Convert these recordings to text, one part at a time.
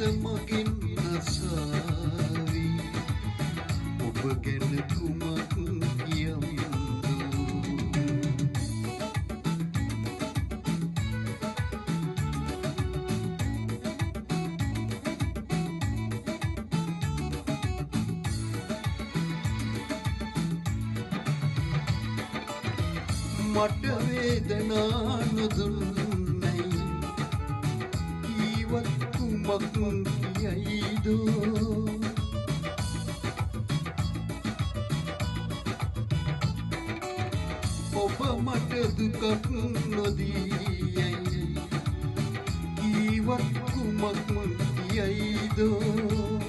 මගෙන් නසාවි ඔබ ගැන කුමක් කියම්දෝ මට වේදනා නොදුන්නයි කීවත් කුමක් කියයිදෝ ඔබ මට දුකක් නොදීයයි කීවත් කුමක් කියයිදෝ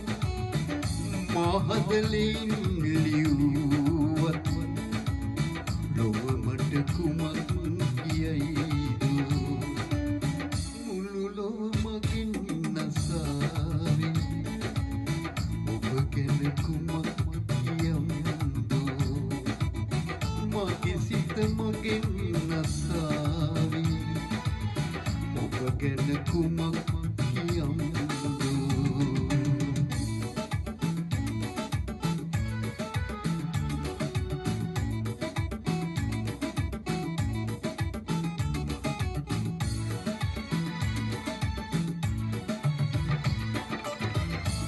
මහදලින් ලියුවත් ලොව මට කුමක් කියයිදෝ මුළු ලොව මගින් නසාවි ඔබ ගැන කුමක් කියම්දෝ මගේ සිත මගෙන් නසාවි ඔබ ගැන කුමක් කියම්දෝ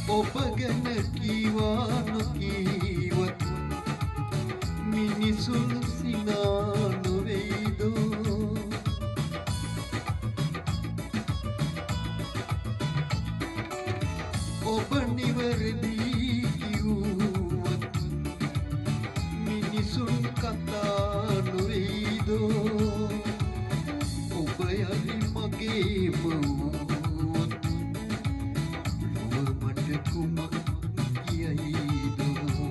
ඔබ ගැන කීවා නොකීවත් මිනිසුන් සිනා නොවේදෝ ඔබ නිවැරදි කිව්වත් මිනිසුන් කතා නොවේදෝ ඔබ යලි මගේ වුවත් කුමක් කියයිදෝ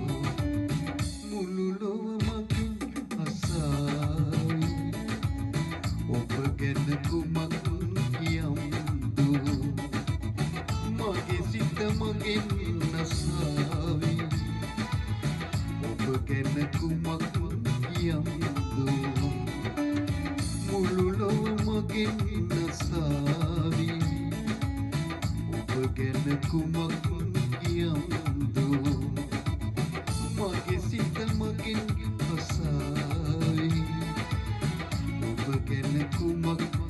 මුළු ලොව මගින් අසාවි ඔබ ගැන කුමක් කියම්දෝ මගේ සිත මගෙන් නසාවි ඔබ ගැන කුමක් කියම්දෝ මුළු ලොව මගින් නසාවි ඔබ ගැන කුමක් කියම්දෝ මගේ සිත මගෙන් අසාවි ඔබ ගැන කුමක්